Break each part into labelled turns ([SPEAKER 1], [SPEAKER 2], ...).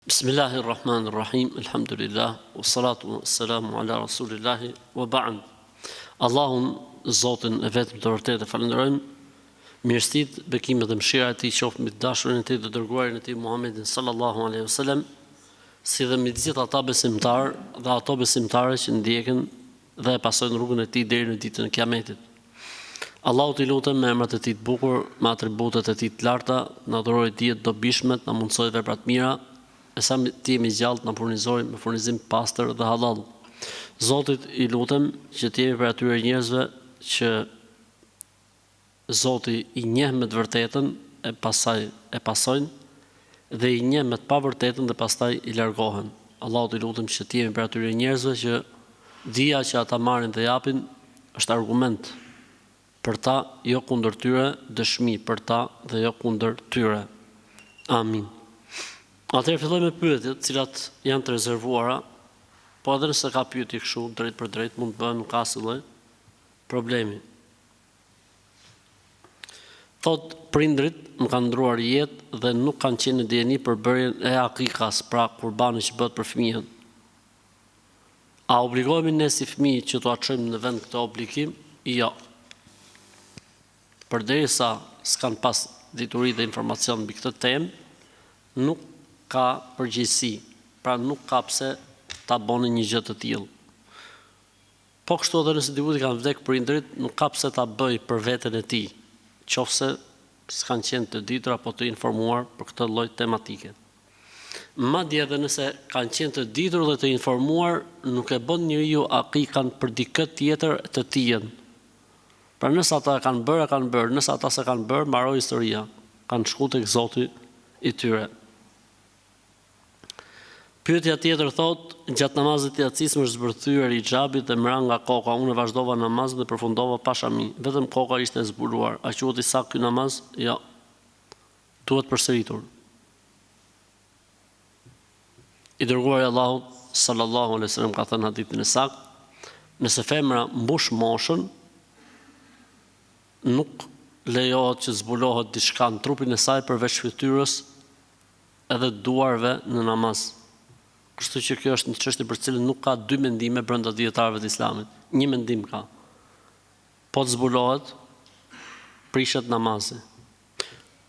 [SPEAKER 1] Bismillahirrahmanirrahim, alhamdulillah, wa salatu wa salamu ala rasulillahi, wa ba'd. Allahun, Zotin e vetëm të vërtetë e falenderojmë, mirësitë, bekimet dhe mëshira e tij qoftë mbi dashurin e tij të dërguarin e tij Muhammedin sallallahu alaihi wasallam, si dhe mbi të gjithë ata besimtarë dhe ato besimtare që ndjekin dhe e pasojnë rrugën e tij deri në ditën e Kiametit. Allahu t'i lutem me emrat e tij të bukur, me atributet e tij të larta, na dhurojë dijet dobishme, na mundsojë vepra të mira, e sa ti jemi gjallë na furnizoj me furnizim pastër dhe halal. Zotit i lutem që të jemi për atyre njerëzve që Zoti i njeh me të vërtetën e pasaj e pasojnë dhe i njeh me të pavërtetën dhe pastaj i largohen. Allahut i lutem që të jemi për atyre njerëzve që dia që ata marrin dhe japin është argument për ta, jo kundër tyre, dëshmi për ta dhe jo kundër tyre. Amin. Atëherë filloj me pyetjet, cilat janë të rezervuara, po edhe nëse ka pyetje kështu drejt për drejt, mund të bëhen nuk ka asnjë problemi. Thot, prindrit më kanë ndruar jetë dhe nuk kanë qenë në dieni për bërjen e akikas, pra kurbani që bëhet për fëmijën. A obligohemi ne si fëmijë që t'u çojmë në vend këtë obligim? Jo. Përderisa s'kan pas dituri dhe informacion mbi këtë temë, nuk ka përgjegjësi, pra nuk ka pse ta bëni një gjë të tillë. Po kështu edhe nëse dikush kanë vdek prindrit, nuk ka pse ta bëj për veten e tij, qofse s'kan qenë të ditur apo të informuar për këtë lloj tematike. Madje edhe nëse kanë qenë të ditur dhe të informuar, nuk e bën njeriu akikan për dikë tjetër të tijën. Pra nëse ata kanë bërë, nëse ata se kanë bërë, mbaroi historia, kanë shkuar tek Zoti i tyre. Pyetja tjetër thot, gjatë namazit të yacis më është zbërthyer hixhabit dhe më ra nga koka, unë vazhdova namazin dhe përfundova pa shami, vetëm koka ishte e zbuluar. A quhet i sakt ky namaz? Jo. Duhet përsëritur. I dërguari i Allahut sallallahu alaihi wasallam ka thënë hadithin e sakt, nëse femra mbush moshën, nuk lejohet që zbulohet diçka në trupin e saj përveç fytyrës edhe duarve në namaz. Kështu që kjo është një çështje për cilën nuk ka dy mendime brenda dietarëve të Islamit. Një mendim ka. Po të zbulohet, prishet namazi.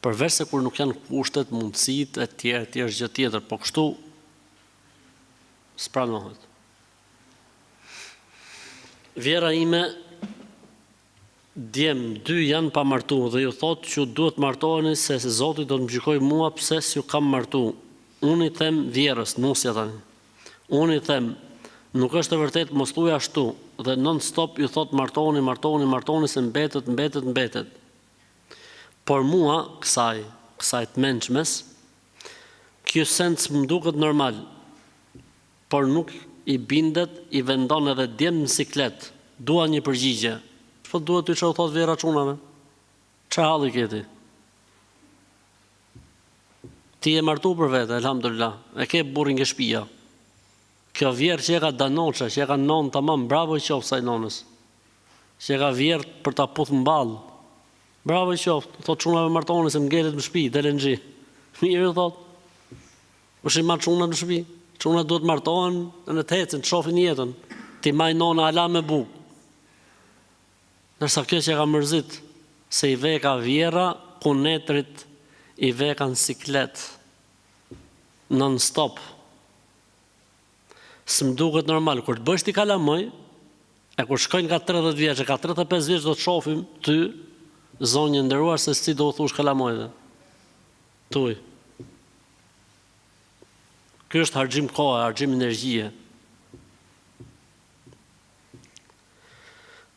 [SPEAKER 1] Përveç se kur nuk janë kushtet, mundësitë e tjera gjë tjetër, po kështu s'pranohet. Vjera ime djem 2 janë pa martu dhe ju thotë që duhet martoheni se Zoti do të më gjykojë mua pse s'ju kam martu. Unë i them vjerës, nusja tani. Unë i them, nuk është e vërtet, mos thuaj ashtu, dhe non stop ju thot martohuni se mbetet. Por mua, kësaj të mençmes, kjo sens më duket normal, por nuk i bindet, i vendon edhe djem në siklet, dua një përgjigje. Çfarë duhet ty që u thot vjera çunave? Çfarë halli keti? Ti e martu për vete, elhamdulillah, e ke burrin nga shtëpia. Kjo vjerë që e ka danoqa, që e ka nonë tamam, bravo i qoftë saj nonës. Që e ka vjerë për ta puth mballë. Bravo i qoftë, thot çunave martohuni se m'ngelet në shtëpi, delen xhi. Mirë thot. Kush i marr çuna në shtëpi? Çuna duhet martohen në të ecën, të shohin jetën. Ti maj nona ala me buk. Nërsa kjo që e ka mërzit, se i veka vjera, kunetrit i veka në siklet, non stop. S'm duket normal, kur të bësh ti kalamoj, e kur shkojnë ka 30 vjeç, ka 35 vjeç do të shohim ty, zonjë nderuar se si do u thush kalamojve. Tuj. Ky është harxhim kohe, harxhim energjie.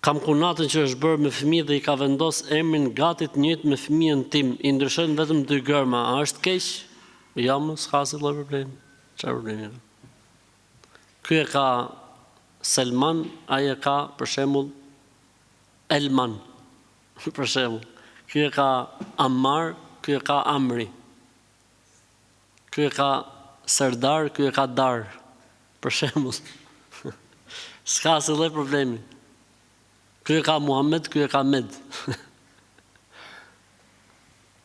[SPEAKER 1] Kam kunatën që është bërë me fëmijë dhe i ka vendos emrin gati të njëjtë me fëmijën tim, i ndryshojnë vetëm 2 gërma, a është keq? Jo, s'ka asnjë lloj problemi. Çfarë problemi ka? Ky e ka Selman, ai e ka për shembull Elman. Për shembull, ky e ka Ammar, ky e ka Amri. Ky e ka Serdar, ky e ka Dar. Për shembull. S'ka asnjë lloj problemi. Ky e ka Muhammed, ky e ka Med.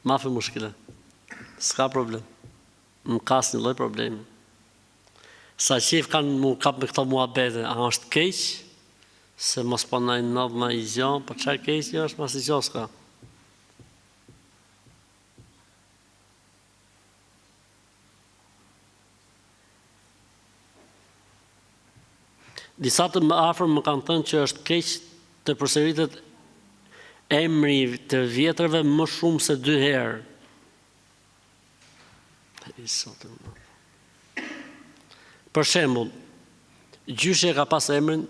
[SPEAKER 1] Ma fi mushkile. S'ka problem. më kas një lloj problemi. Sa qef kanë mu kap me këto muhabete, a është keq? Se mos po na i zjo, po çfarë keq është, mos i zjo s'ka. Disa të më afër më kanë thënë që është keq të përsëritet emri të vjetërve më shumë se 2 herë. Për shembull, gjyshi ka pas emrin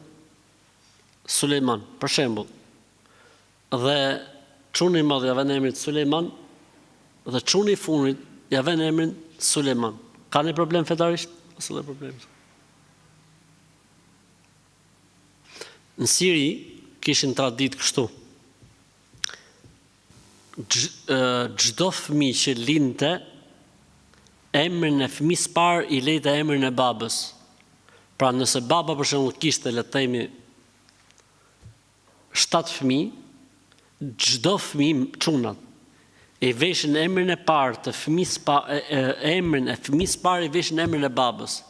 [SPEAKER 1] Sulejman, për shembull. Dhe çuni i madh ja vën emrin Sulejman dhe çuni i fundit ja vën emrin Sulejman. Ka një problem fetarisht? Ose dhe problem? Në Siri kishin traditë kështu. Çdo fëmijë që linte, emrin e fëmisë parë i lejte emrin e babës. Pra nëse baba për shembull kishte, le të themi, 7 fëmijë, çdo fëmijë çunat i veshin emrin e parë të fëmisë emrin e fëmisë parë i veshin emrin e babës.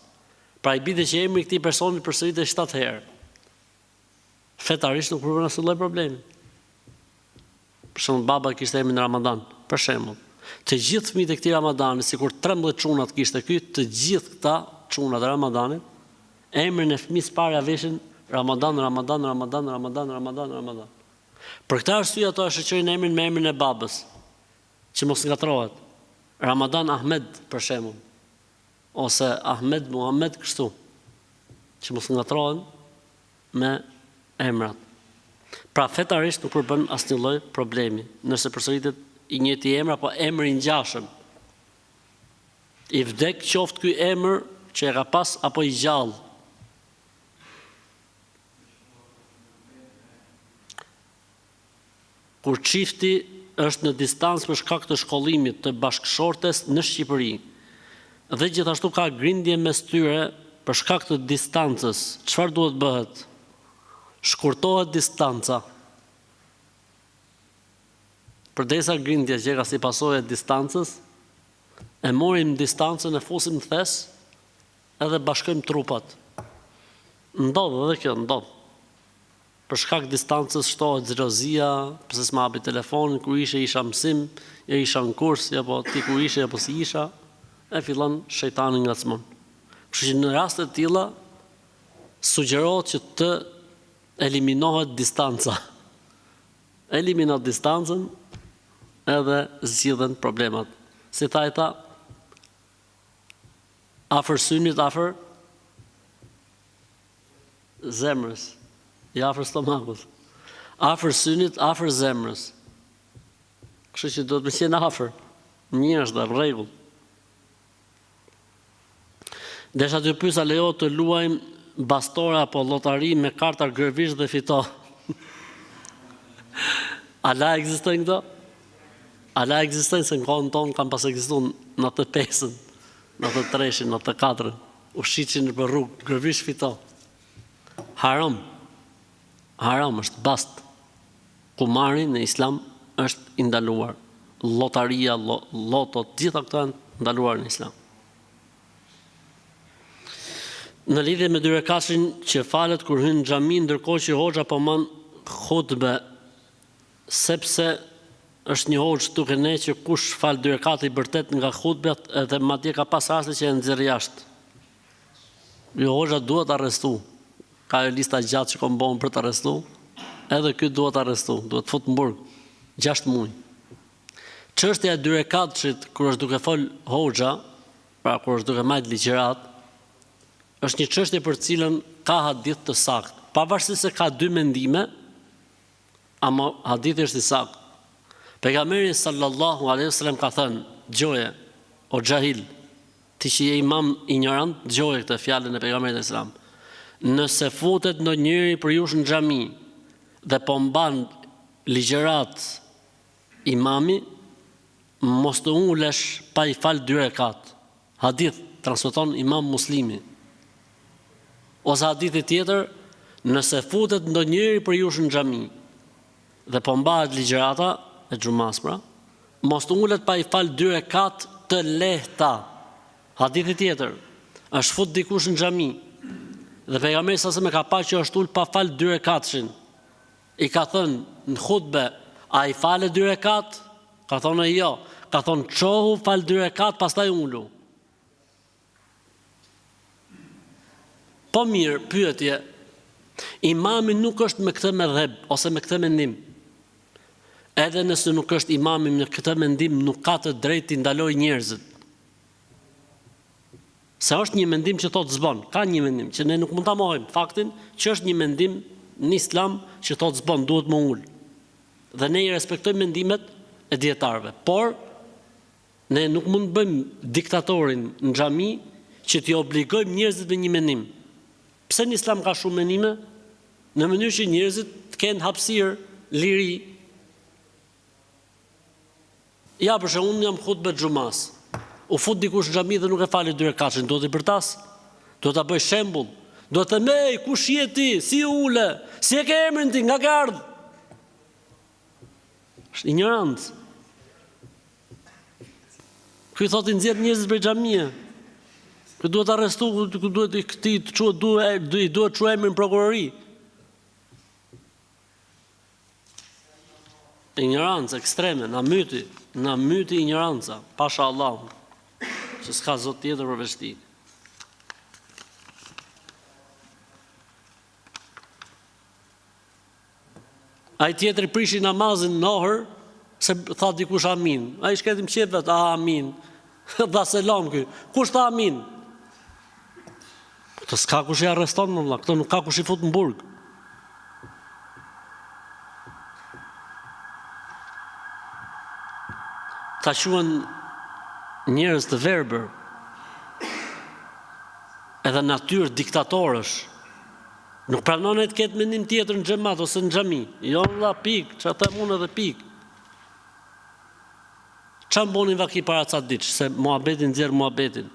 [SPEAKER 1] Pra i bide që emri i këtij personi përsëritet 7 herë. Fetarisht nuk përvon asnjë lloj problemi. Për shembull, baba kishte emrin Ramadan, për shembull. Të gjithë fëmijët e këtij Ramadani, sikur 13 çunat kishte ky, të gjithë këta çunat e Ramadanit, emrin e fëmisë parë ja veshin Ramadan. Për këtë arsye ato e shoqërin emrin me emrin e babës, që mos ngatrohet. Ramadan Ahmed, për shembull, ose Ahmed Muhammed kështu, që mos ngatrohen me emrat. Pra fetarisht nuk përbën asnjë lloj problemi, nëse përsëritet i njëjti emër apo emri i ngjashëm. I vdek qoftë ky emër që e ka pas apo i gjallë. Kur çifti është në distancë për shkak të shkollimit të bashkëshortes në Shqipëri, dhe gjithashtu ka grindje mes tyre për shkak të distancës, çfarë duhet bëhet? Shkurtohet distanca. Përdesa grindja që ka si pasojë e distancës, e morim distancën, e fusim thes, edhe bashkojmë trupat. Ndodh edhe kjo, ndodh. Për shkak distancës shtohet xhelozia, pse s'ma hapi telefonin, kur isha mësim, ja isha në kurs, apo ti ku ishe apo si isha, e fillon shejtani ngacmon. Kështu që në raste të tilla sugjerohet që të eliminohet distanca. Eliminohet distancën edhe zgjidhen problemat. Si tha ata, afër synit, afër zemrës, ja afër stomakut. Afër synit, afër zemrës. Kështu që do të qenë afër. Mirë është, rregull. Desha të pyesa, lejohet të luajmë bastore apo llotari me karta gërvish dhe fito? A la ekzistojnë këto? A la ekzistojnë, se në kohën tonë kam pas ekzistuar në të 5-ën, në të 3-shin, në të 4-ën, u shiqin për rrugë, gërvish fito. Haram. Haram është bast. Kumari në Islam është i ndaluar. Llotaria, loto, gjitha këto janë ndaluar në Islam. Në lidhje me 2 rekatëshin që falet kur hyn në xhami, ndërkohë që hoxha po man hutbe, sepse është një hoxh duke ne që kush fal 2 rekate i bërtet nga hutbet, edhe madje ka pas raste që e nxjerr jashtë. Jo, hoxha duhet arrestu. Ka një lista gjatë që kombon për të arrestu, edhe ky duhet arrestu, duhet fut në burg 6 muaj. Çështja e 2 rekatëshit kur është duke fol hoxha, pra kur është duke marrë ligjërat, është një çështje për cilën ka hadith të saktë. Pavarësisht se ka 2 mendime, ama hadithi është i saktë. Pejgamberi sallallahu alaihi wasallam ka thënë, dëgjoje o xahil, ti që je imam ignorant, dëgjoje këtë fjalën e pejgamberit sallallahu alaihi wasallam. Nëse futet ndonjëri për jush në xhami dhe po mban ligjërat imami, mos të ulesh pa i fal 2 rekat. Hadith transmeton Imam Muslimi. Ose hadithi tjetër, nëse futet ndonjëri për jush në xhami dhe po mbahet ligjërata e xumas, pra, mos të ulet pa i fal 2 rekat të lehta. Hadithi tjetër, është fut dikush në xhami dhe pejgamberi sa më ka pa që është ul pa fal 2 rekatshin. I ka thënë në hutbe, a i fale 2 rekat? Ka thonë jo. Ka thonë çohu fal 2 rekat, pastaj ulu. Po mirë, pyetje. Imami nuk është me këtë medheb ose me këtë mendim. Edhe nëse nuk është imami me këtë mendim, nuk ka të drejtë të ndalojë njerëzit. Se është një mendim që thotë zbon. Ka një mendim që ne nuk mund ta mohojmë faktin që është një mendim në Islam që thotë zbon, duhet më ul. Dhe ne i respektojmë mendimet e dietarëve. Por ne nuk mund të bëjmë diktatorin në xhami që t'i obligojmë njerëzit me një mendim. Pse në Islam ka shumë mendime? Në mënyrë që njerëzit të kenë hapësirë, liri. Ja, për shembull, unë jam hutbë xhumas. U fut dikush në xhami dhe nuk e fali 2 rekatshin, do t'i bërtas? Do ta bëj shembull? Do të mej, kush je ti? Si ule? Si e ke emrin ti? Nga ke ardhur? Është ignorancë. Ky thotë nxjerr njerëzit për xhamie. Ky duhet arrestu, ky duhet i duhet çuaj emrin prokurori. Ignorancë ekstreme, na myti ignoranca, pasha Allahun. Që s'ka zot tjetër përveç tij. Ai tjetri prishi namazin në orë, se tha dikush amin. Ai shketim qepet, amin. Dha selam ky. Kush tha amin? Këtë s'ka kush i arreston më vëlla, këtë nuk ka kush i fut në burg. Ta quhen njerëz të verbër, edhe natyrë diktatorësh. Nuk pranon e të ketë mendim tjetër në xhamat ose në xhami. Jo vëlla pik, ç'a them unë edhe pik. Ç'a bonin vaki para ca ditë, se muhabetin nxjerr muhabetin.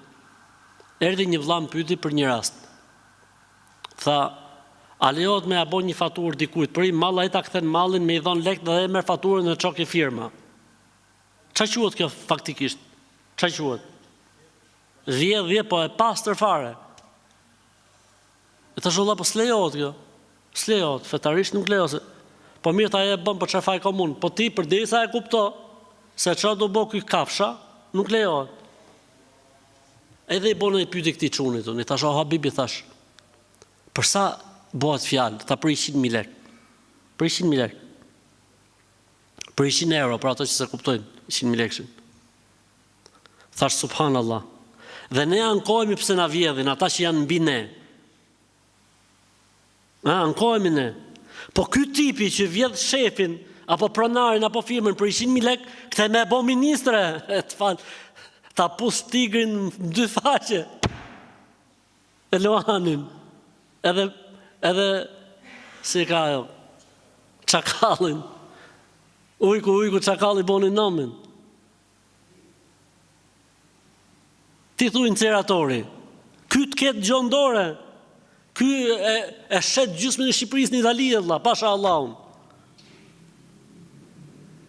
[SPEAKER 1] Erdhi një vëlla më pyeti për një rast. Tha, a lejohet me ja bën një faturë dikujt, për i mall ai ta kthen mallin me i dhon lek dhe merr faturën dhe çoki firma. Ç'a quhet kjo faktikisht? Ç'a quhet? 10 po e pastër fare. E të sholla po s'lejohet kjo. S'lejohet, fetarisht nuk lejohet. Po mirë ta e bën për çfarë faj komun. Po ti përderisa e kupto se çfarë do bë ky kafsha, nuk lejohet. Edhe i bona i pyeti këtij çunit, unë thash, "O Habibi, thash, për sa bëhet fjalë, ta për 100.000 lekë. Për 100.000 lekë. Për 100 euro, për ato që se kuptojnë, 100.000 lekë. Thash, subhanallah. Dhe ne ankohemi pse na vjedhin, ata që janë mbi ne. Ankohemi ne. Po ky tipi që vjedh shefin, apo pronarin, apo firmën për 100.000 lekë, këthe me bo ministre, të fal, ta pus tigrin në 2 faqe. E Loanin. Edhe si ka jo, çakallin. Ujku çakalli boni nomin. Ti thuj në ceratori, ky të ketë gjondore, ky e shet gjysmën e Shqipërisë në Itali, Allah, pasha Allahun.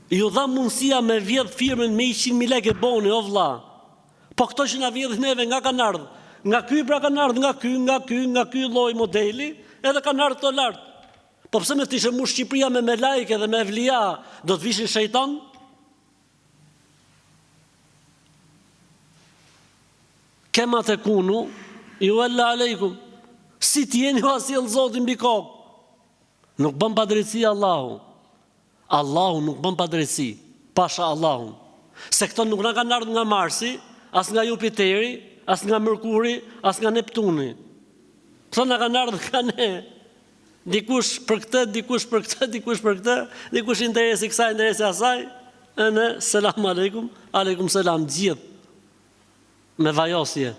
[SPEAKER 1] Ju dha mundësia me vjedh firmën me 100.000 lekë boni, o vlla. Po këto që na vjedhin neve nga kanë ardhur. Nga ky pra kanë ardhur, nga ky lloj modeli, edhe kanë ardhur këto lart. Po pse me t'ishte mu Shqipëria me lajke dhe me evlia, do të vishin shejtan? Kema të kunu, ju alla alejkum. Si t'jeni ju asjell Zotin mbi kokë. Nuk bën padrejtësi Allahu. Allahu nuk bën padrejtësi, pasha Allahun. Se këto nuk na kanë ardhur nga Marsi, as nga Jupiteri, as nga Merkuri, as nga Neptuni. Këto na kanë ardhur nga ne. Dikush për këtë, dikush për këtë, dikush për këtë, dikush interesi kësaj, interesi asaj. E ne, selam aleikum, aleikum selam, gjithë. Me vajosje.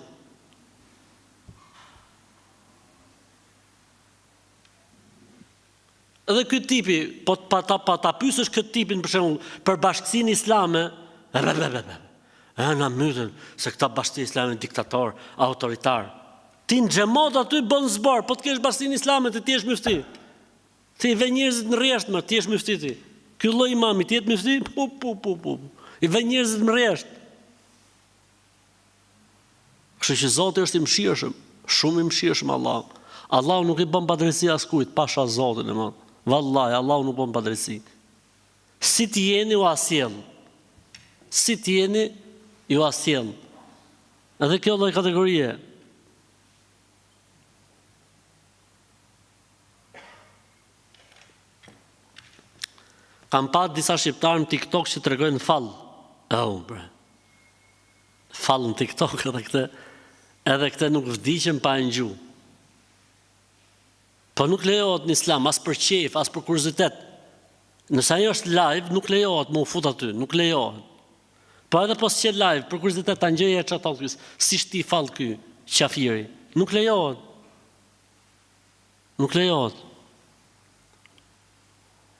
[SPEAKER 1] Edhe këtë tipi, po ta pyesësh këtë tipin për shembull për bashkësinë islame, na mytën se këta bashkësi islame diktator, autoritar. Ti në xhamot aty bën zbor, po të kesh bashkësinë islame ti jesh mufti. Ti vë njerëzit në rreshtme, ti jesh mufti ti. Ky lloj imami ti jesh mufti, I vë njerëzit në rresht. Kështu që Zoti është i mëshirshëm, shumë i mëshirshëm Allah. Allahu nuk i bën padrejsi askujt, pasha Zotin e madh. Vallahi, Allahu nuk bën padrejsi. Si ti jeni u asjell. Si ti jeni ju asjell. Edhe kjo lloj kategorie. Kam pa disa shqiptarë në TikTok që tregojnë fall. Fall në TikTok edhe këte nuk vdiqen pa e ngju. Po nuk lejohet në Islam, as për qejf, as për kuriozitet. Nëse ajo është live, nuk lejohet më u fut aty, nuk lejohet. Po edhe po s'qe live, për kuriozitet ta ngjëje çata si shti fall ky qafiri. Nuk lejohet. Nuk lejohet.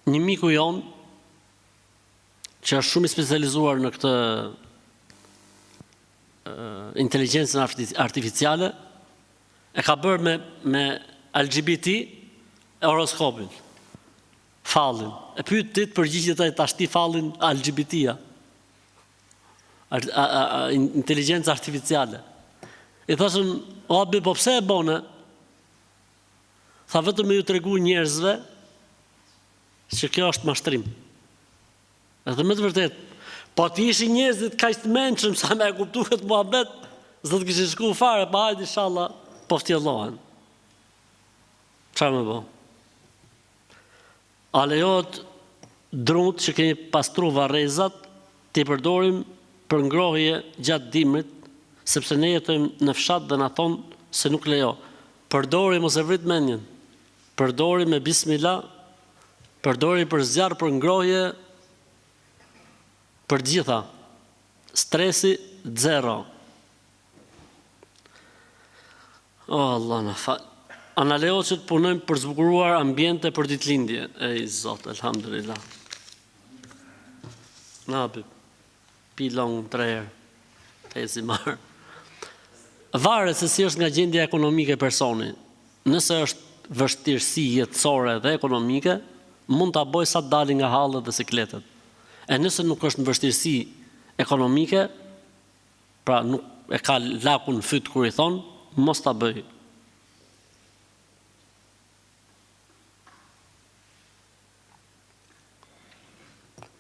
[SPEAKER 1] Një miku jon që është shumë i specializuar në këtë inteligjencën artificiale, e ka bërë me LGBT horoskopin, fallin. E pyet ti përgjigjet ai ta shti fallin LGBT-ja. Inteligjenca artificiale. I thashën, o abi, po pse e bone? Tha vetëm me ju tregu njerëzve që kjo është mashtrim. Edhe me të vërtet, po të ishi njerëzit kaq të mençëm sa me e kuptu këtë muhabet, s'do të kishin shku fare, pa hajde inshallah, po ftjellohen. Çfarë më bë? A lejohet drunt që kemi pastru varrezat t'i përdorim për ngrohje gjatë dimrit, sepse ne jetojmë në fshat dhe na thonë se nuk lejo. Përdori mos e vrit mendjen. Përdori me bismillah, përdori për zjarr, për ngrohje, për gjitha. Stresi zero. O Allah na fal. A na lejohet që të punojmë për zbukuruar ambiente për ditëlindje? Ej Zot, elhamdulillah. Na pi long 3 herë. Ezi marr. Varet se si është nga gjendja ekonomike e personit. Nëse është vështirësi jetësore dhe ekonomike, mund ta bëj sa dalin nga hallët dhe sikletet. E nëse nuk është në vështirësi ekonomike, pra nuk e ka lakun fyt kur i thon, mos ta bëj.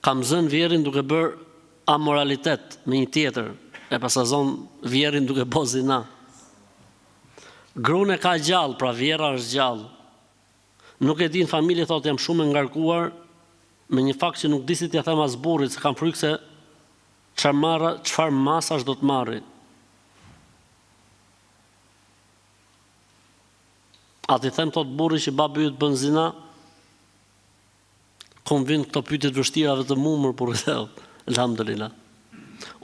[SPEAKER 1] Kam zënë vjerin duke bërë amoralitet me një tjetër, e pasazon vjerin duke bo zina. Grune ka gjallë, pra vjera është gjallë. Nuk e di në familje, thot, jam shumë ngarkuar me një fakt që nuk di si t'ja them as burrit, se kam frikë se çfarë masash do të marri. A ti them, thot, burri që babi ju të bën zina, kom vinë këto pyetje të vështira vetëm mua për rreth. Alhamdulillah.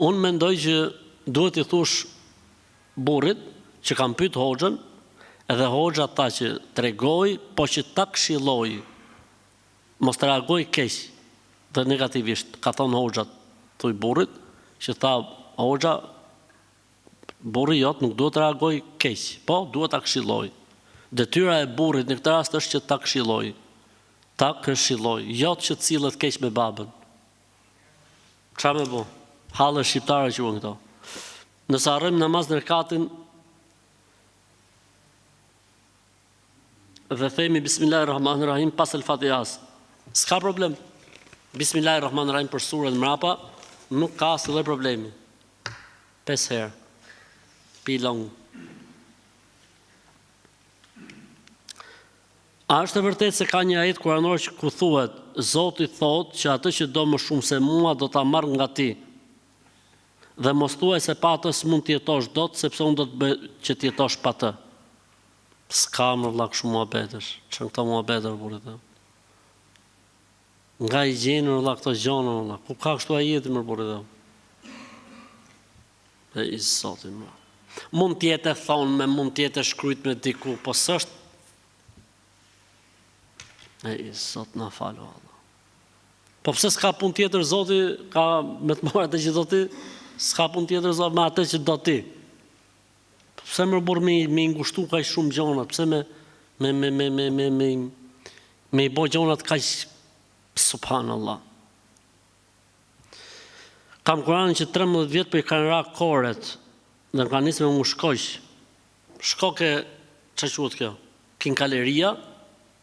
[SPEAKER 1] Unë mendoj që duhet i thush burrit që kam pyet hoxhën, edhe hoxha ta që tregoj, po që ta këshilloj. Mos të reagoj keq dhe negativisht. Ka thonë hoxha, thuj burrit, që tha hoxha, burri jot nuk duhet të reagoj keq, po duhet ta këshilloj. Detyra e burrit në këtë rast është që ta këshilloj. Ta këshilloj, jo që cilët keq me babën. Çfarë më bë? Hallë shqiptare quhen këto. Nëse harrojmë namaz në rekatin dhe themi Bismillahirrahmanirrahim pas el-Fatihas, s'ka problem. Bismillahirrahmanirrahim për surën mrapa, nuk ka asnjë problemi. 5 herë. Pi long. A është e vërtetë se ka një ajet kuranor që ku thuhet, Zoti thotë që atë që do më shumë se mua do ta marr nga ti. Dhe mos thuaj se pa atë s'mund të jetosh dot, sepse unë do të bëj që të jetosh pa të. S'ka më vllak shumë muhabetësh, çan këto muhabete burrë. Nga i gjenë vllak këto gjona vllak. Ku ka kështu ajeti më burrë? E i Zotit më. Mund të jetë thonë me mund të jetë shkruajt me diku, po s'është. E i Zot na falo Allah. Po pse s'ka pun tjetër Zoti, ka me të marrë atë që do ti, s'ka pun tjetër Zoti me atë që do ti. Pse më burr me ngushtu kaq shumë gjona, pse me i bë gjonat kaq subhanallah. Kam Kur'anin që 13 vjet për i kanë ra koret. dhe ka nisë me mu shkojsh. Shkoke, që quhet kjo? Kinkaleria,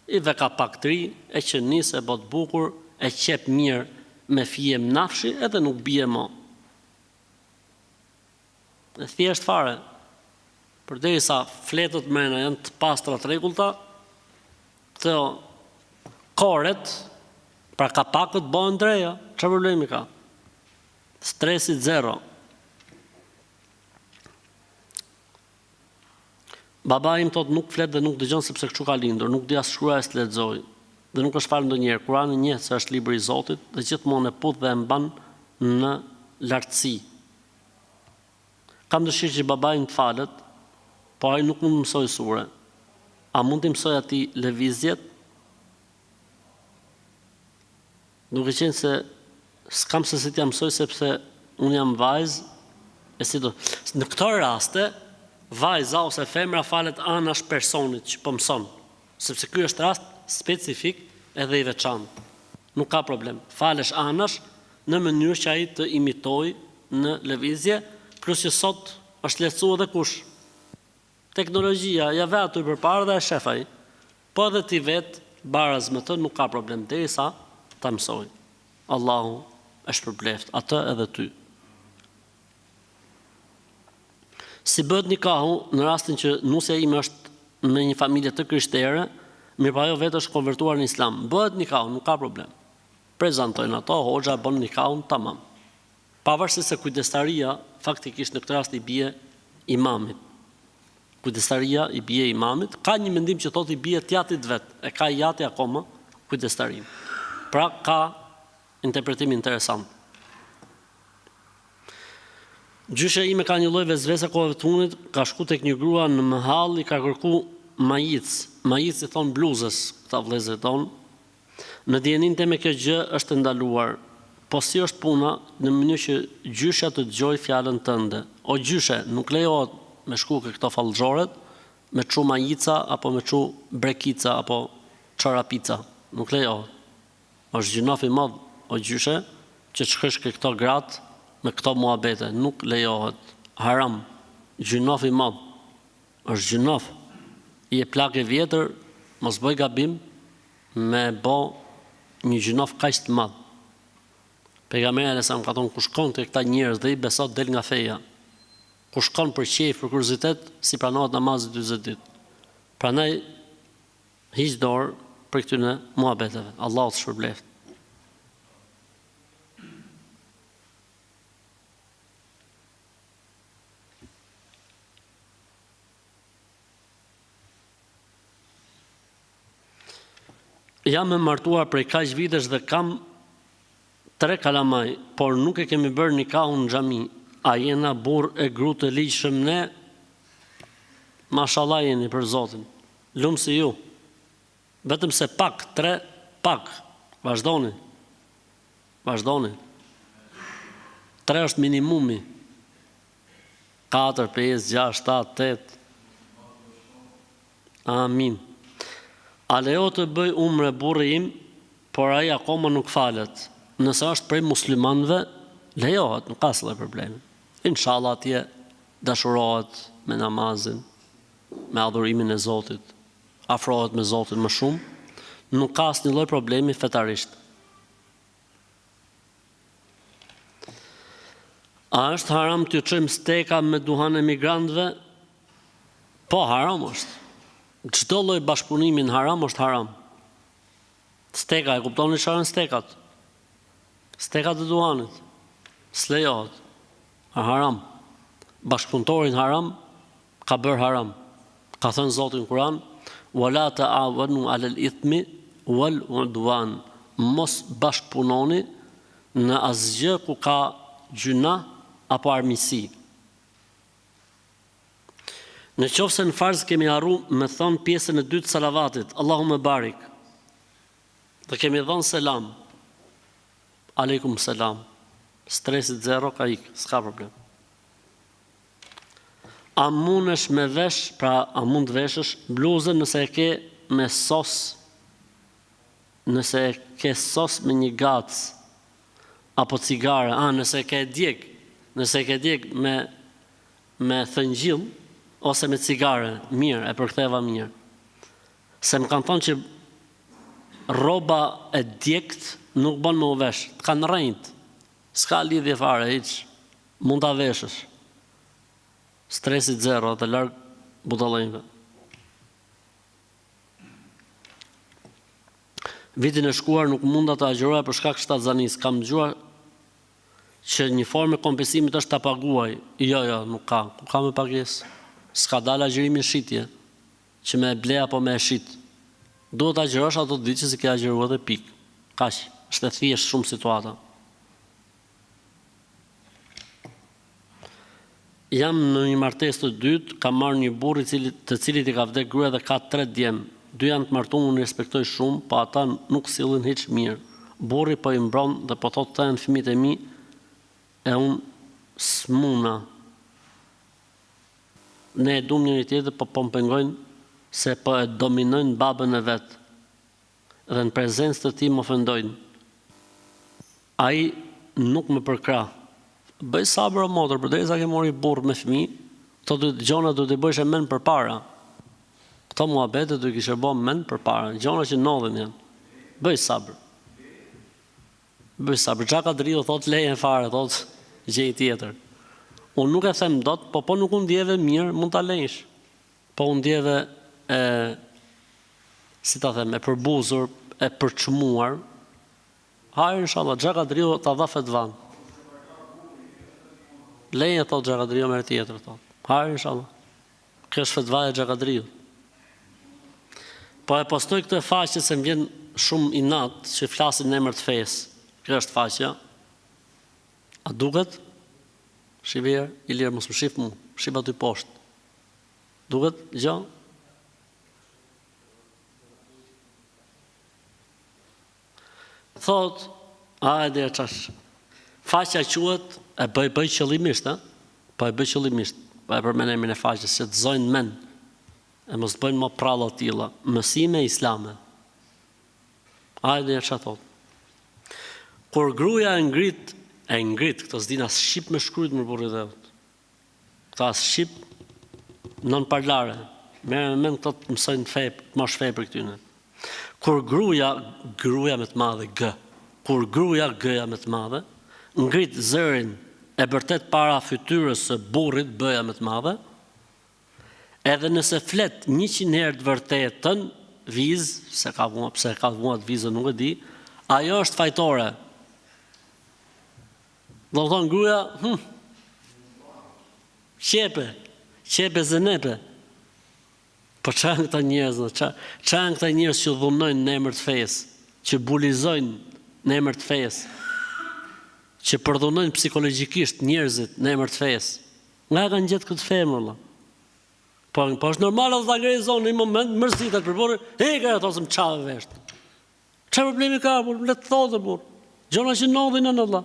[SPEAKER 1] i dhe ka pak të ri, e që nisë e bot bukur, e qep mirë me fije më nafshi, edhe nuk bie mo. E thjesht fare, përderisa fletët mrena janë të pastra të rregullta, të koret, pra kapakët bëhen dreja, çfarë problemi ka? Stresit zero. Baba im thot nuk flet dhe nuk dëgjon sepse kështu ka lindur, nuk di as shkruaj as lexoj. Dhe nuk është falë ndonjëherë. Kurani njeh se është libri i Zotit dhe gjithmonë e put dhe e mban në lartësi. Kam dëshirë që baba im të falet, po ai nuk mund të mësoj sure. A mund të mësoj atij lëvizjet? Duke qenë se s'kam se si t'ja mësoj sepse unë jam vajzë, e si do. Në këto raste, vajza ose femra falet anash personit që po mëson, sepse ky është rast specifik edhe i veçantë. Nuk ka problem. Falesh anash në mënyrë që ai të imitoj në lëvizje, plus që sot është lehtësuar edhe kush. Teknologjia ja ve aty përpara dhe e shef ai. Po edhe ti vet baraz me të nuk ka problem derisa ta mësoj. Allahu e shpërbleft atë edhe ty. Si bëhet nikahu në rastin që nusja ime është me një familje të krishtere, mirë pa ajo vetë është konvertuar në islam. Bëhet nikahu, nuk ka problem. Prezantojnë ato, hoxha bën nikahun tamam. Pavarësisht se kujdestaria faktikisht në këtë rast i bie imamit. Kujdestaria i bie imamit, ka një mendim që thotë i bie tjatit vet, e ka jati akoma kujdestarim. Pra ka interpretim interesant. Gjyshe ime ka një lloj vezvese kohëve të fundit, ka shku tek një grua në mahall, i ka kërku majic. Majic i thon bluzës, këta vëllezërit ton. Në dijenin me kjo gjë është ndaluar. Po si është puna në mënyrë që gjysha të dëgjoj fjalën tënde. O gjyshe, nuk lejohet me shku ke këto fallxhoret, me çu majica apo me çu brekica apo çorapica. Nuk lejohet. Është gjinof i madh o gjyshe që të shkosh ke këto gratë me këto muhabete, nuk lejohet. Haram, gjinof i madh. Është gjinof. I e plak e vjetër, mos bëj gabim me bo një gjinof kaq të madh. Pejgamberi alayhis ka thonë ku shkon te këta njerëz dhe i besot del nga feja. Ku shkon për qejf, për kuriozitet, si pranohet namazi 40 ditë. Prandaj hiq dorë për këtyre muhabeteve. Allahu të shpërbleft. Jam e martuar prej kaq vitesh dhe kam 3 kalamaj, por nuk e kemi bërë nikahun në xhami. A jena burr e gru të ligjshëm ne? Mashallah jeni për Zotin. Lumë si ju. Vetëm se pak, 3, pak. Vazhdoni. Vazhdoni. 3 është minimumi. 4, 5, 6, 7, 8. Amin. A lejo të bëj umre burri im, por ai akoma nuk falet. Nëse është prej muslimanëve, lejohet, nuk ka asnjë problem. Inshallah atje dashurohet me namazin, me adhurimin e Zotit, afrohet me Zotin më shumë, nuk ka asnjë lloj problemi fetarisht. A është haram të çojmë steka me duhan e migrantëve? Po, haram është. Çdo lloj bashkëpunimi në haram është haram. Steka, e kuptoni çfarë janë stekat? Stekat e duhanit. S'lejohet. Haram. Bashkëpunëtori në haram ka bërë haram. Ka thënë Zoti në Kur'an: "Wala ta'awanu 'alal ithmi wal 'udwan." Mos bashkëpunoni në asgjë ku ka gjuna apo armiqësi. Në qoftë se në farz kemi harru me thonë pjesën e dytë salavatit, Allahumma barik, dhe kemi dhënë selam, aleikum selam, stresit zero ka ikë, s'ka problem. A mundesh me vesh, pra a mund të veshësh bluzën nëse e ke me sos, nëse e ke sos me një gacë, apo cigare, nëse e ke djeg me me thëngjill ose me cigare, mirë, e përktheva mirë. Se më kanë thonë që rroba e djegt nuk bën më u vesh, të kanë rrejt. S'ka lidhje fare, hiç. Mund ta veshësh. Stresit zero, të larg budallëve. Vitin e shkuar nuk munda të agjëroja për shkak shtatzanisë. Kam dëgjuar që një formë e kompensimit është ta paguaj. Jo, nuk ka. Ku ka me pagesë? S'ka dalë agjërimi shitje, që me ble apo me shit. Duhet të agjërosh ato ditë që si ke agjëruar dhe pikë. Kaq, është e thjeshtë shumë situata. Jam në një martesë të dytë, kam marrë një burr të cilit i ka vdekur gruaja dhe ka 3 djem. 2 janë të martuar, unë respektoj shumë, po ata nuk sillen hiç mirë. Burri po i mbron dhe po thotë të janë fëmijët e mi, e unë smuna. Ne e duam njëri tjetër, po më pengojnë se po e dominojnë babën e vet. Dhe në prezencë të tij më ofendojnë. Ai nuk më përkrah. Bëj sabër o motër, përderisa ke mori burr me fëmijë, këto gjona do t'i bësh mend përpara. Këto muhabete do i kishe bë mend përpara, gjona që ndodhin janë. Bëj sabër. Bëj sabër. Xhaka Driu thot leje fare, thot gjej tjetër. Unë nuk e them dot, po nuk u ndjeve mirë, mund ta lejsh. Po u ndjeve si ta them, e përbuzur, e përçmuar. Hajde inshallah, Xhaka Driu ta dha fetvan. Leje, thot Xhaka Driu, merr tjetër, thot. Hajde inshallah. Kjo është fetva e Xhaka Driu. Po e postoj këtë faqe se më vjen shumë inat që flasin në emër të fesë. Kjo është faqja. A duket? Shqiver, Ilir, mos më shif mu. Shif aty poshtë. Duket? Gjë? Thot, hajde e qash. Faqja quhet, e bëj qëllimisht, po e bëj qëllimisht. Po e përmend emrin e faqes, që të zojnë mend. E mos bëjnë më pralla tilla, mësime islame. Hajde e çfarë thot. Kur gruaja e ngrit, këto s'din as shqip me shkruajt më burrit e vet. Këto as shqip non parlare. Merë me këto të mësojnë fe, të marrësh fe për këtyne. Kur gruaja me të madhe g. Kur gruaja g-ja me të madhe, ngrit zërin e vërtet para fytyrës së burrit b-ja me të madhe, edhe nëse flet 100 herë të vërtetën, vizë, pse ka vua të vizën nuk e di, ajo është fajtore. Do të thonë gruaja, qepe zënepe. Po çan këta njerëz, çan këta njerëz që dhunojnë në emër të fesë, që bulizojnë në emër të fesë, që përdhunojnë psikologjikisht njerëzit në emër të fesë. Nga kanë gjetë këtë fe, valla. Po është normal edhe ta agrezon në një moment, mërzitet për burrin, hekër ato se më çave vesh. Çfarë problemi ka, burr? Le të thotë burr. Gjona që ndodhin në Allah.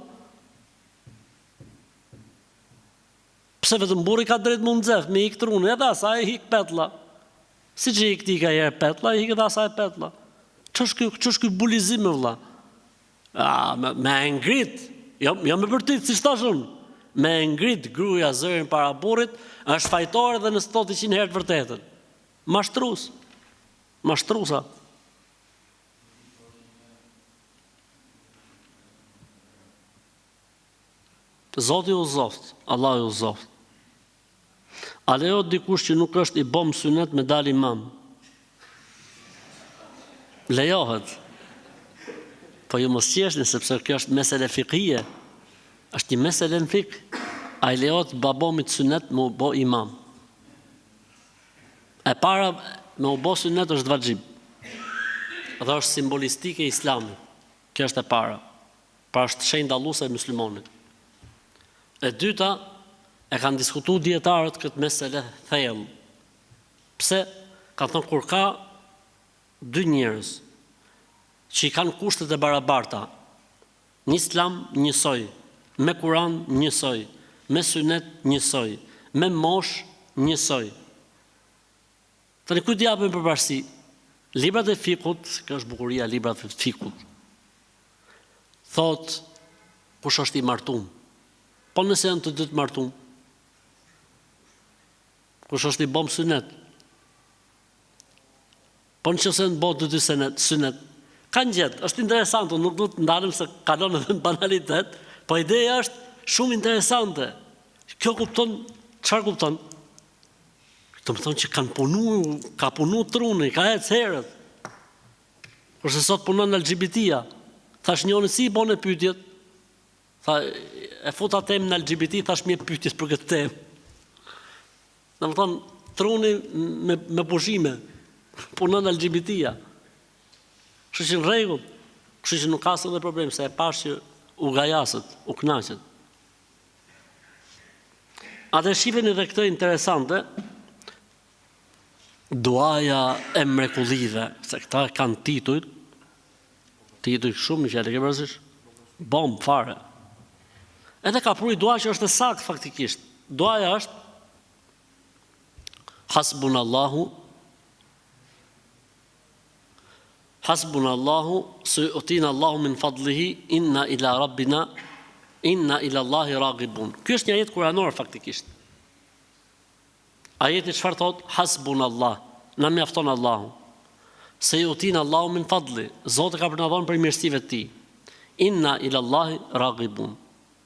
[SPEAKER 1] Pse vetëm burri ka drejt më nxef, me ik trunë, edhe asaj hik petlla. Si që ik ti ka herë petlla, hik edhe asaj petlla. Ç'është ky bulizim vëlla? Me ngrit, jo me vërtet si thash unë. Me ngrit gruaja zërin para burrit, është fajtore dhe nëse thotë 100 herë të vërtetën. Mashtrusa. Zoti u zoft, Allah u zoft. A lejohet dikush që nuk është i bom sunet me dal imam? Lejohet. Po ju mos qeshni, sepse kjo është mesele fikije. Është një mesele në fik. A i lejohet babomit sunet me u bo imam. E para me u bo sunet është vajxhib. Dhe është simbolistike e islamit. Kjo është e para. Pra është shenjë dalluese e muslimonit. E dyta, e kanë diskutuar dietarët këtë mesele thellë. Pse? Ka thonë kur ka 2 njerëz që i kanë kushtet e barabarta, një islam njësoj, me Kur'an njësoj, me sunet njësoj, me mosh njësoj. Tani kujt japim përparësi? Librat e fikut, kjo është bukuria e librave të fikut. Thot kush është i martuar. Po nëse janë të dy të martuar. kush është i bom sunet. Po nëse në botë dy sunet, kanë gjetë, është interesante, nuk do të ndalem se kalon edhe në banalitet, po ideja është shumë interesante. Kjo kupton, çfarë kupton? Të më thonë që ka punu truni, ka ecë herët. Kurse sot punon në LGBT-ja. Thash njëri si i bën pyetjet. Tha e futa temën në LGBT, thash më pyetjes për këtë temë. Domethënë truni me pushime. Punon në LGBT-ja. Kështu që në rregull. Kështu që nuk ka asnjë problem se e pash që u gajasët, u kënaqet. Atë shifeni edhe këtë interesante. Duaja e mrekullive, se këta kanë titull shumë, që e ke përësish, bom, fare. Edhe ka pru i dua që është e saktë faktikisht. Duaja është Hasbunallahu su'utina Allahu min fadlihi inna ila rabbina inna ila Allahi ragibun. Ky është një ajet kuranor faktikisht. Ajeti çfarë thot? Hasbunallah, na mjafton Allahu. Su'utina Allahu min fadli, Zoti ka për na dhënë për mirësive të tij. Inna ila Allahi ragibun.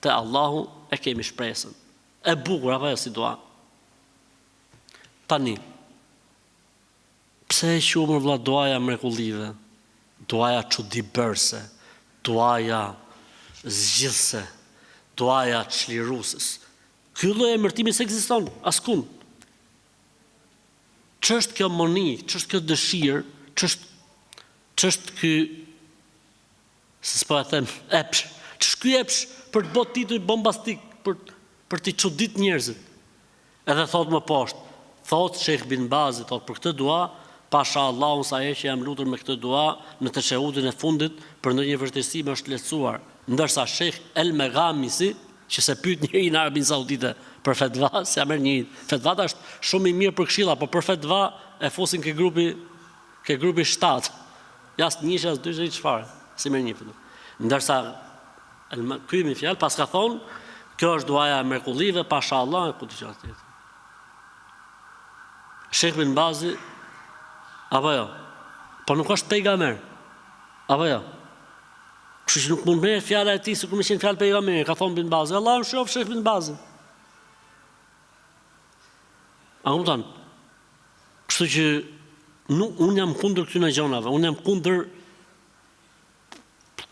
[SPEAKER 1] Te Allahu e kemi shpresën. E bukur apo si dua. Tani. Pse e quajmë vëlla duaja mrekullive? Duaja çuditbërse, duaja zgjidhse, duaja çliruses. Ky lloj emërtimi s'ekziston askund. Ç'është kjo moni, ç'është kjo dëshirë, ç'është ky s'po e them epsh. Ç'është ky epsh për të bërë titull bombastik, për të çudit njerëzit. Edhe thot më poshtë, thot Sheikh bin Bazi, thot për këtë dua, pasha Allahun sa herë që jam lutur me këtë dua në teşehudin e fundit për ndonjë vërtetësi më është lehtësuar, ndërsa Sheikh El Meghamisi, që se pyet njëri në Arabin Saudite për fetva, se merr një fetvata është shumë i mirë për këshilla, por për fetva e fusin ke grupi 7. Jas njësh as dyshë çfarë, si merr një fetva. Ndërsa ky më fjalë pas ka thonë, kjo është duaja e mrekullive, pasha Allah, ku të gjatë tjetër. Sheikh bin Bazi, apo jo, po nuk është pejgamber, apo jo. Kështu që nuk mund merr fjala e tij sikur më qenë fjalë pejgamberi, ka thonë bin Bazi, Allahu shof Sheikh bin Bazi. A kupton? Kështu që unë jam kundër këtyre gjonave, unë jam kundër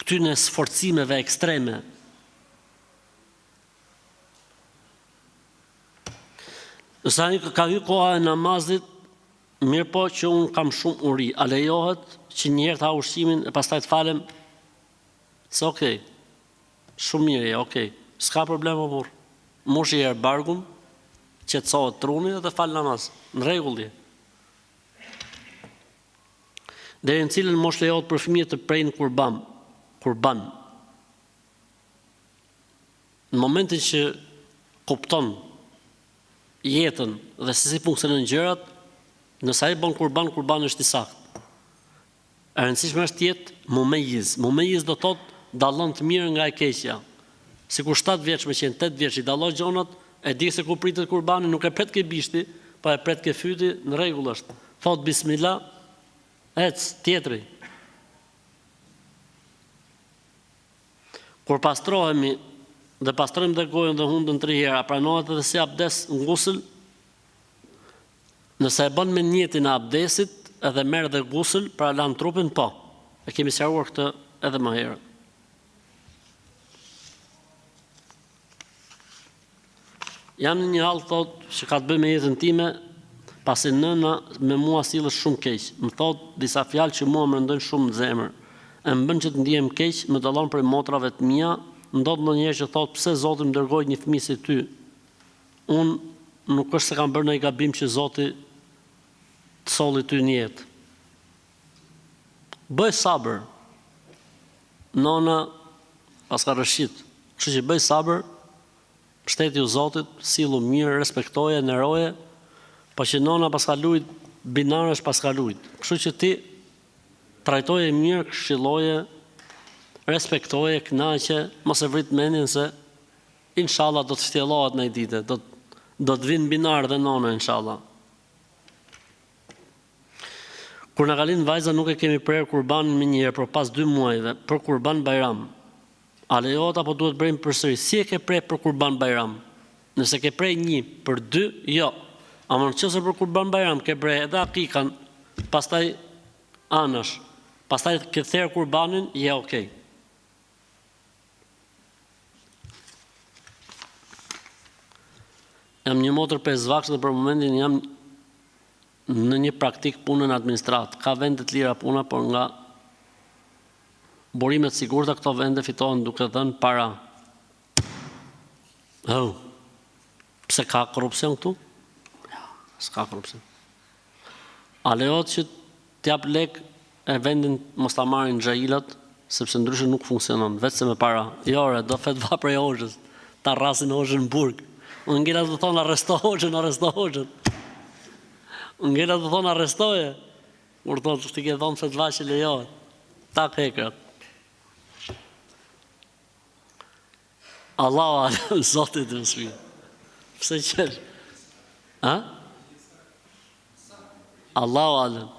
[SPEAKER 1] këtyre sforcimeve ekstreme. Sa ka hyrë koha e namazit, mirë po që unë kam shumë uri, a lejohet që njëherë ta ushqimin e pastaj të falem? Se okej, shumë mirë, okej, s'ka problem o burr. Mushi herë bargun, qetësohet truni dhe fal namaz, në rregull. Deri në cilën mosh lejohet për fëmijët të prejnë kurban. Në momentin që kupton jetën dhe se si funksionojnë gjërat, nëse ai bën kurban është i saktë. E rëndësishme është të jetë mumejjiz. Mumejjiz do thotë dallon të mirë nga e keqja. Sikur 7 vjeç me qenë 8 vjeç i dallon gjonat, e di se ku pritet kurbani, nuk e pret ke bishti, po e pret ke fyti, në rregull është. Thot bismillah, ec tjetri. Kur pastrohemi dhe pastrojmë dhe gojën dhe hundën 3 herë, pranohet edhe si abdes ngusël? Nëse e bën me niyetin e abdesit edhe merr dhe gusël pra lan trupin, po. E kemi sqaruar këtë edhe më herët. Jam në një hall thot që ka të bëjë me jetën time, pasi nëna me mua sillet shumë keq. Më thot disa fjalë që mua më rëndojnë shumë në zemër. E më bën që të ndihem keq, më dallon prej motrave të mia. Ndodh ndonjëherë që thot pse Zoti më dërgoi një fëmijë si ty. Unë nuk është se kam bërë ndonjë gabim që Zoti të solli ty në jetë. Bëj sabër. Nona pas ka rëshit. Kështu që bëj sabër, shteti u Zotit, sillu mirë, respektoje, neroje, po që nona pas ka lujt, binarësh pas ka lujt. Kështu që ti trajtoje mirë, këshilloje, respektoje, kënaqe, mos e vrit mendjen se inshallah do të ftjellohet në ditë, do do të vinë binar dhe nona, inshallah. Kur na ka lind vajza nuk e kemi prerë kurbanin më njëherë, por pas 2 muajve, për kurban bajram. A lejohet apo duhet bëjmë përsëri? Si e ke prerë për kurban bajram? Nëse ke prej 1 për 2, jo. Ama nëse për kurban bajram ke prej edhe akikan, pastaj anash, pastaj ke therë kurbanin, je okej. Jam një motër 5 vaksh dhe për momentin jam në një praktik punën administrat. Ka vende të lira puna, por nga burimet sigurta këto vende fitohen duke dhënë para. Pse ka korrupsion këtu? Ja, s'ka korrupsion. A lejohet që t'jap lek e vendin mos ta marrin xhailat, sepse ndryshe nuk funksionon, vetëm me para. Jo, do fetva prej hoxhës, ta rrasin hoxhën në burg. Unë ngela të thonë arresto hoxhën. Unë ngela të thonë arrestoje. Kur thonë ti ke thonë fetva që lejohet. Ta hekrat. Allahu alem, Zotit të mësmi. Pse qesh? Allahu alem.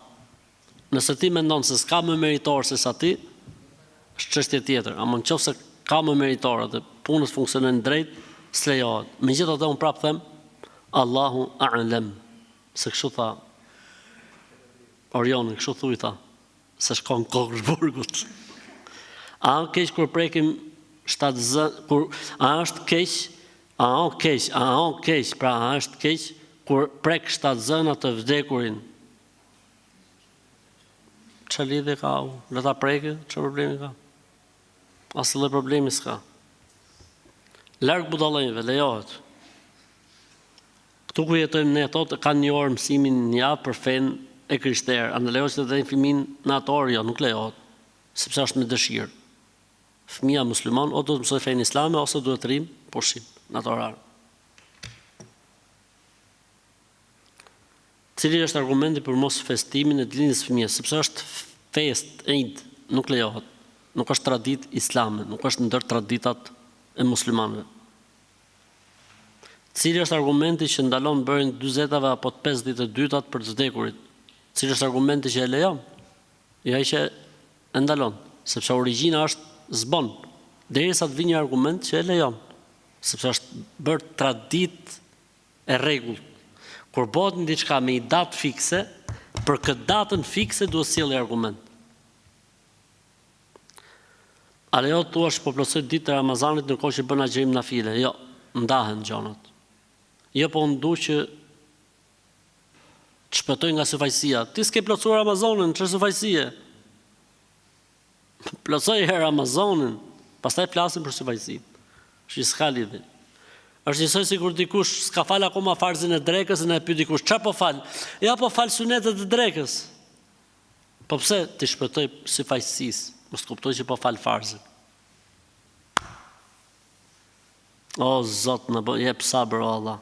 [SPEAKER 1] Nëse ti mendon se s'ka më meritor se sa ti, është çështje tjetër. Ama nëse ka më meritor dhe punës funksionon drejt, s'lejohet. Megjithatë unë prapë them, Allahu a'lem. Se kështu tha Orioni, kështu thuj tha, se shkon kokë burgut. A keq kur prekim 7 zë, a është keq kur prek 7 zëna të vdekurin. Që lidhje ka u? Le ta preke, që problemi ka? Asë dhe problemi s'ka. Larg budallëve, lejohet. Këtu ku jetojmë ne ato kanë një orë mësimin një javë për fen e krishterë. A në lejohet që të dhejnë fëmin në ato orë? Jo, nuk lejohet. Sepse është me dëshirë. Fëmia musliman o do të mësoj fen islame ose duhet të rrim pushim në ato orë. Cili është argumenti për mos festimin e ditës së fëmijës? Sepse është fest, Eid, nuk lejohet. Nuk është traditë islame, nuk është ndër traditat e muslimanëve. Cili është argumenti që ndalon bërjen 40 apo 5 ditë të dytat për të vdekurit? Cili është argumenti që e lejon? Jo ai që e ndalon, sepse origjina është zbon. Derisa të vijë një argument që e lejon, sepse është bërë traditë e rregullt. Kur bëhet diçka me një datë fikse, për këtë datën fikse duhet sjellë argument. A lejohet thua po plotësoj ditë e Ramazanit ndërkohë që bën agjërim nafile? Jo, ndahen gjonat. Jo, po ndu që të shpëtoj nga sufajsia. Ti s'ke plotësuar Ramazanin, ç'është sufajsie? Plotësoj herë Ramazanin, pastaj flasim për sufajsin. Shi s'ka lidhje. Është njësoj si kur dikush s'ka fal akoma farzin e drekës e ne pyet dikush, ç'a po fal? Ja po fal sunetet e drekës. Po pse ti shpëtoj sufajsisë? Mos kuptoj që po fal farzin. O Zot, në jep sabër o Allah.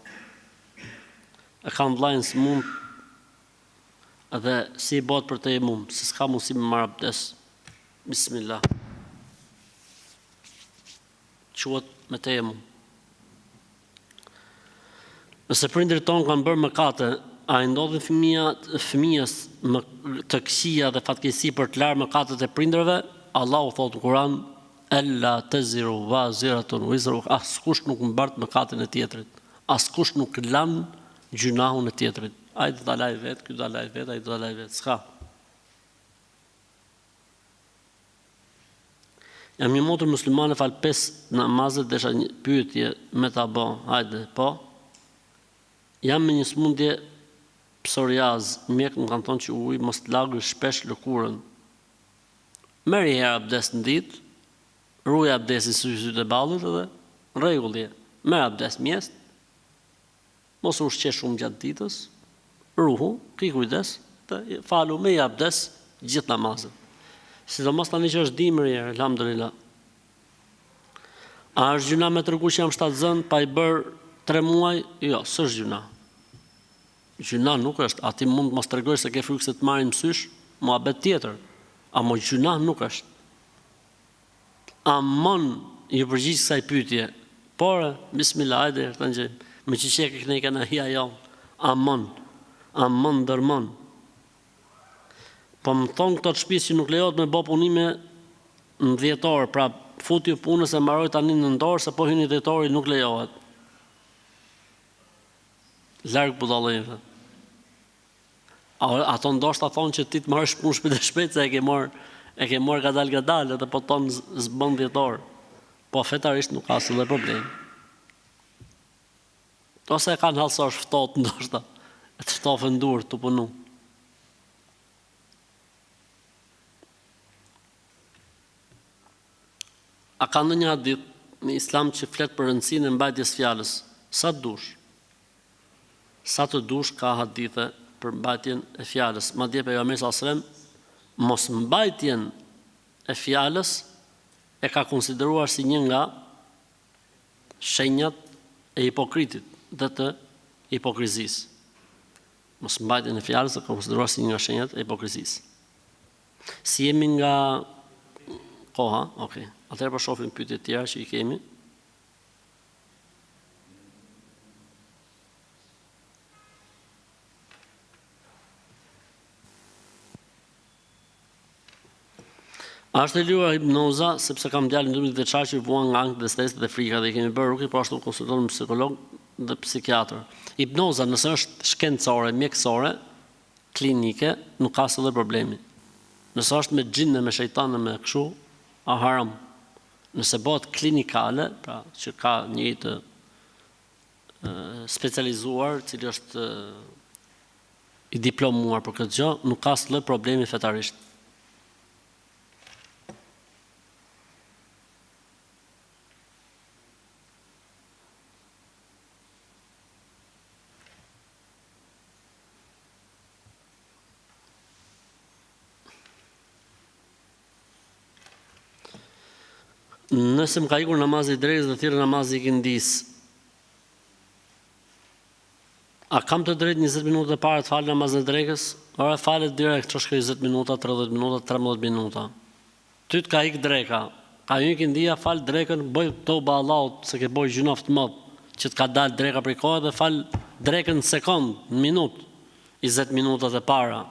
[SPEAKER 1] E kam vllajën së mund edhe si i bot për të jemum, se s'ka mundësi me marr abdes. Bismillah. Quhet me të jemum. Nëse prindërit tonë kanë bërë mëkate, a i ndodhin fëmijës të këqija dhe fatkeqësi për të larë mëkatet e prindërve? Allahu thotë në Kur'an, Ella taziru waziratun wizra ukhra. Askush nuk mbart mëkatin e tjetrit. Askush nuk lan gjunahun e tjetrit. Ai do ta laj vet, ky do ta laj vet, ai do ta laj vet. S'ka. Jam një motër muslimane, fal 5 namazet, desha një pyetje me ta bë. Hajde, po. Jam me një smundje psoriaz, mjek më kanë thonë që uji mos të lagësh shpesh lëkurën. Merri herë abdes në ditë, ruaj abdesin sytë e ballit edhe rregullje. Merr abdes mjesht, mos ushqesh shumë gjatë ditës, ruhu, ki kujdes, të falu me abdes gjithë namazet. Sidomos tani që është dimër, elhamdulillah. A është gjuna me tregu që jam 7 zënë, pa i bërë 3 muaj? Jo, s'është gjuna. Gjuna nuk është, ati mund mos tregojsh se ke frikë se të marrin mësysh, muhabet tjetër. Amo gjuna nuk është. Amon ju përgjigj kësaj pyetje. Por, bismillah, hajde, të ngjej. Me që qeke këne i kana hia jo, amon, dërmon. Po më thonë këto të shpisë që nuk lejohet me bo punime në 10 orë, pra futju punës e mbaroj tani në 9 orë, se po hyni 10 orë nuk lejohet. Largë budallëve. Ato ndoshta thonë që ti të marrësh punë shpejt se e ke marrë gadal, edhe po tonë zbën 10 orë. Po fetarisht nuk ka asnjë problem. Ose e kanë halësor ftohtë ndoshta, e të ftofën dur të punu. A ka ndonjë hadith në Islam që flet për rëndësinë e mbajtjes fjalës? Sa të dush ka hadithe për mbajtjen e fjalës. Madje pejgamberi sallallahu alajhi wasallam mos mbajtjen e fjalës e ka konsideruar si një nga shenjat e hipokritit dhe të hipokrizisë. Mos mbajtjen e fjalës e ka konsideruar si një nga shenjat e hipokrizisë. Si jemi nga koha, okay. Atëherë po shohim pyetje të tjera që i kemi. A është e lejuar hipnoza sepse kam djalin 12 vjeçar që vuan nga ankth dhe stresit dhe frika dhe i kemi bërë rukje, po ashtu konsulton me psikolog dhe psikiatër. Hipnoza nëse është shkencore, mjekësore, klinike, nuk ka asnjë problemi. Nëse është me xhinne, me shejtanë, me kështu, a haram. Nëse bëhet klinikale, pra që ka një të specializuar, cili është i diplomuar për këtë gjë, nuk ka asnjë problemi fetarisht. Nëse më ka ikur namazi i drekës dhe thirrë namazi i këndis, a kam të drejtë 20 minuta para të falë namazin e drekës? Ora falet direkt, që shkoj 20 minuta, 30 minuta, 13 minuta. Ty të ka ik dreka, ka një këndia, falë drekën, bëj toba Allahut, se ke bëj gjunoft mod, që të ka dalë dreka prej kohë dhe falë drekën në sekond, në minut, 20 minutat e para,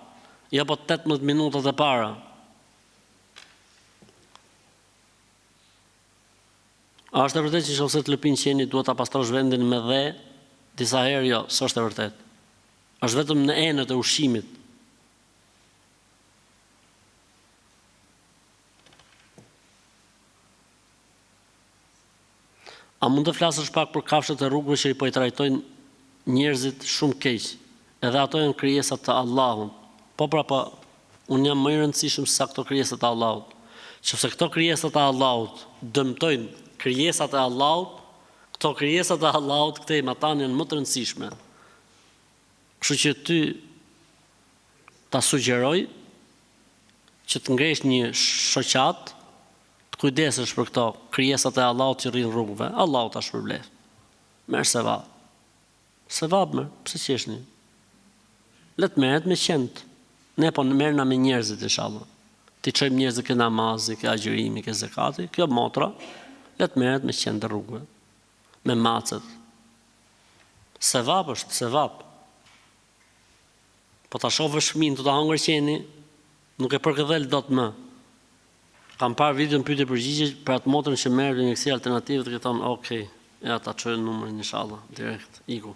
[SPEAKER 1] jo po 18 minutat e para. A është e vërtet që nëse të lëpin qeni duhet ta pastrosh vendin me dhe, disa herë jo, s'është e vërtet. Është vetëm në enët e ushqimit. A mund të flasësh pak për kafshët e rrugëve që i po i trajtojnë njerëzit shumë keq, edhe ato janë krijesat të Allahut. Po pra po, unë jam më i rëndësishëm se sa këto krijesat të Allahut. Qëse këto krijesat e Allahut dëmtojnë krijesat e Allahut, këto krijesat e Allahut, këte i matan janë më të rëndësishme. Kështu që ty ta sugjeroj që të ngresh një shoqat, të kujdesesh për këto krijesat e Allahut që rrinë rrugëve. Allahu ta shpërblet. Merr sevap. Sevap merr, pse qeshni? Le të merret me qend. Ne po merrna me njerëzit inshallah. Ti çojmë njerëzit ke namazi, ke agjërimi, ke zakati, kjo motra le të merret me qend të rrugëve, me macet. Sevap është, sevap. Po ta shohësh fëmin të ta hangër qeni, nuk e përkëdhel dot më. Kam parë videon pyetje përgjigje për atë motrën që merr një mjekësi alternative dhe i thonë, "Okej, ja ta çoj numrin inshallah, direkt, iku."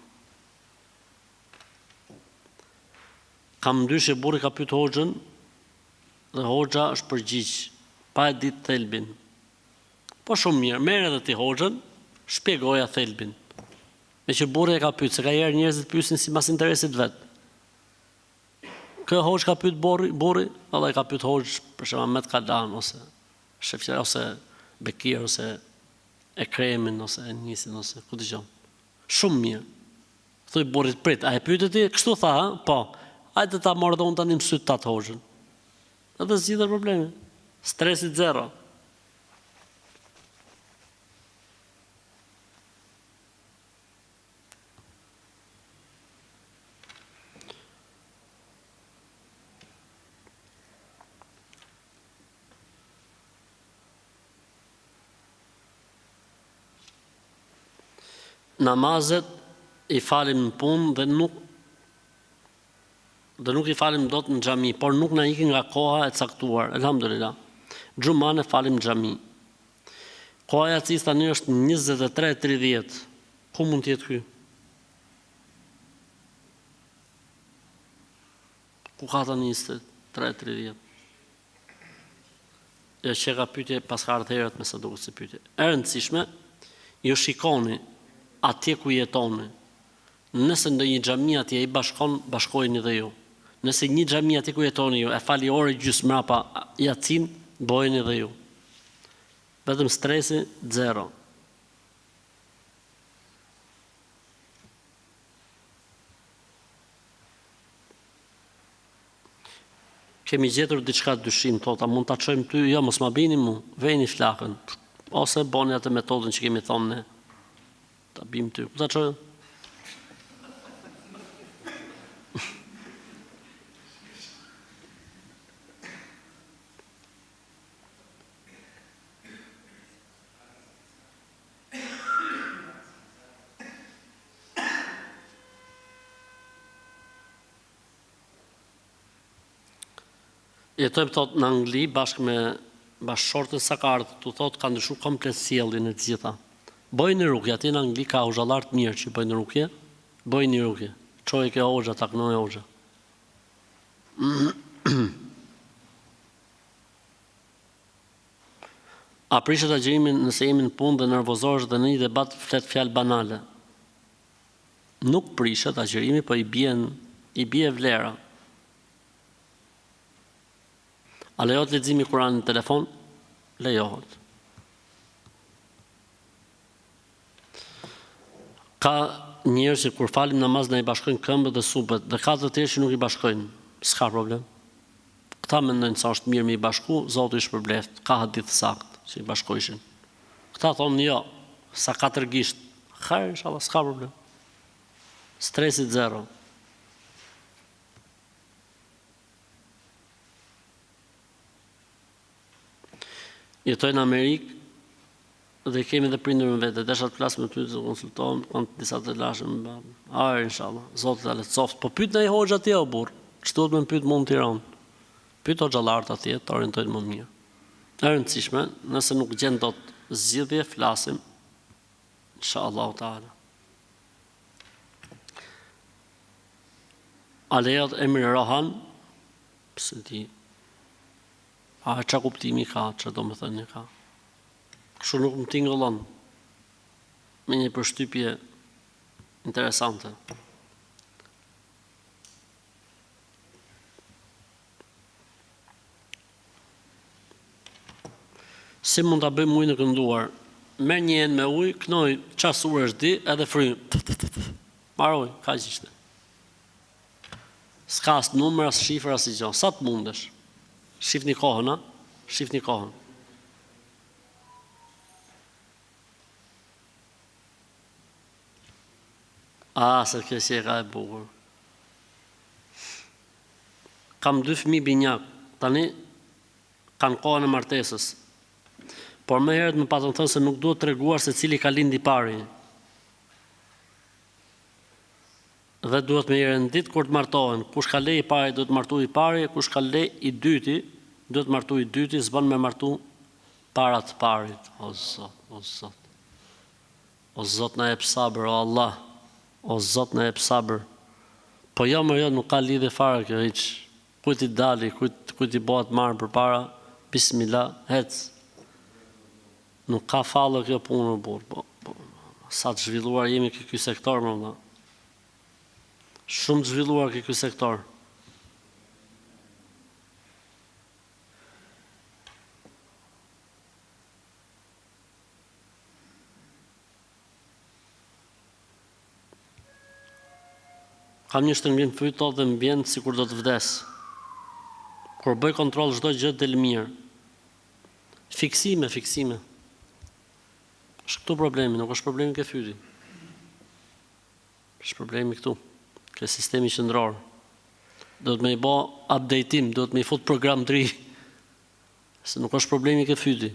[SPEAKER 1] Kam ndyshje burri ka pyet hoxhën dhe hoxha është përgjigj, pa e ditë thelbin. Po shumë mirë, merr edhe ti hoxhën, shpjegoja thelbin. Me që burri e ka pyet, se ka herë njerëzit pyesin sipas interesit vet. Kë hoxh ka pyet burri, Allah e ka pyet hoxh për shembull Ahmet Kalan ose Shefqer ose Bekir ose Ekremin ose Enisin ose ku dëgjon. Shumë mirë. Thuj burrit prit, a e pyetë ti? Kështu tha, ha? Po. Hajde ta marrë dhe unë tani mësyt ta të hoxhën. Edhe zgjidhet problemi. Stresit zero. Namazet i falim në punë dhe nuk i falim dot në xhami, por nuk na ikin nga koha e caktuar, elhamdulillah. Xhuman e falim në xhami. Koha e acis tani është 23:30. Ku mund të jetë ky? Ku ka tani 23:30? Ja që ka pyetje pas ka ardhur herët me sa duket si pyetje. E rëndësishme, ju shikoni atje ku jetoni. Nëse ndonjë xhami atje i bashkojeni dhe ju. Nëse një xhami atje ku jetoni ju e fali orë gjysmë mbrapa Yatsin, bëjeni dhe ju. Vetëm stresi zero. Kemi gjetur diçka dyshim, thota, mund ta çojmë ty, jo mos ma bini mu, veni flakën. Ose boni atë metodën që kemi thonë ne. Ta bim ty. Ku ta çojmë? Jetojmë thot në Angli bashkë me bashkëshortën Sakart, tu thot ka ndryshu komplet sjelljen e të gjitha. Bëjnë rukje, aty në Angli ka hoxhallar të mirë që bëjnë rukje, bëjnë rukje. Çoj ke hoxha, taknoj hoxha. A prishet agjërimin nëse jemi në punë dhe nervozohesh dhe në një debat flet fjalë banale? Nuk prishet agjërimi, po i bie vlera. A lejohet leximi i Kuranit në telefon? Lejohet. Ka njerëz që kur falim namaz na i bashkojnë këmbët dhe supët, dhe ka të tjerë që nuk i bashkojnë. S'ka problem. Këta mendojnë se është mirë me i bashku, Zoti i shpërbleft, ka hadith sakt që i bashkojshin. Këta thonë jo, sa 4 gisht. Hajr, inshallah, s'ka problem. Stresi zero. Jetoj në Amerikë dhe kemi dhe prindër me vete, desha të flasë me ty të konsultohem, kanë disa të lashëm, arë, inshallah, Zotë të letësoft, po pyt në i hoxha atje o burë, që duhet me pyt mund të Tiranë, pyt o gjallartë atje, të orientojnë më mirë. E rëndësishme, nëse nuk gjenë do të zgjidhje, flasim, inshallah ta'ala. A lejot emri Rohan, pëse ti, a qa kuptimi ka, që do më thënë ka. Kështu nuk më tingëllon me një përshtypje interesante. Si mund të bëjmë ujë në kënduar? Merë një enë me ujë, knoj qasur është di, edhe frymë. Maroj, ka qishte. S'ka asë numër, asë shifër, asë i gjo. Sa të mundesh? Shif një kohën, a? Shif një kohën. Se kësi e ka e bukur. Kam 2 fëmijë binjak, tani kanë kohën e martesës. Por më herët më patën thënë se nuk duhet të treguar se cili ka lindi pari. Dhe duhet me rendit kur të martohen. Kush ka lej i pari, duhet martu i pari, kush ka lej i dyti, duhet martu i dyti, s'bën me martu para të parit. O Zot, o Zot. O Zot na jep sabër, o Allah. O Zot na jep sabër. Po jo më jo, nuk ka lidhje fare kjo hiç. Kujt i dali, kujt i bëhet marrë përpara, bismillah, hec. Nuk ka fallë kjo punë burr. Sa të zhvilluar jemi ky sektor, më valla. Shumë të zhvilluar ky sektor. Kam një shtrëngim fyto dhe më bjen sikur do të vdes. Kur bëj kontroll çdo gjë del mirë. Fiksime. Është këtu problemi, nuk është problemi ke fyti. Është problemi këtu. Ke sistemi qendror. Do të më i bë updateim, do të më i fut program të ri. Se nuk është problemi ke fyti.